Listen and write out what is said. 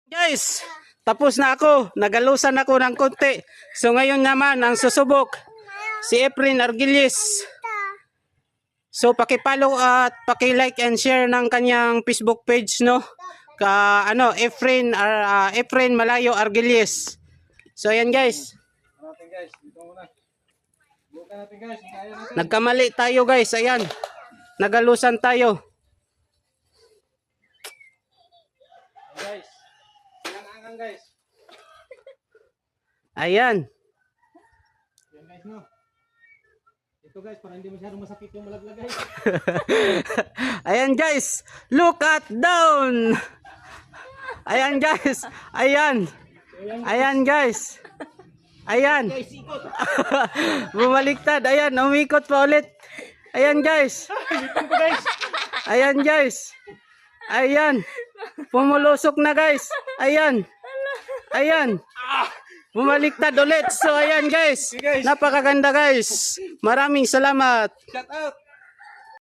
Guys, tapos na ako. Nagalusan ako ng konti. So ngayon naman ang susubok si Efren Argilles. So paki-follow at paki-like and share ng kanyang Facebook page, no? Efren Malayo Argilles. So ayan guys. Natin guys, dito muna. Bukan natin guys, kaya natin. Nagkamali tayo guys. Ayan. Nagalusan tayo. Guys. Angang guys. Ayan. Yan guys no. Ito guys, para hindi masyadong masakit yung malaglag guys. Ayan guys. Look at down. Ayan guys. Ayan. Ayan guys. Ayan. Guys, ikot. Bumaliktad. Ayan. Umikot pa ulit. Ayan guys. Ayan guys. Ayan. Pumulusok na guys. Ayan. Ayan. Bumaliktad ulit. So ayan guys. Napakaganda guys. Maraming salamat. Shout out.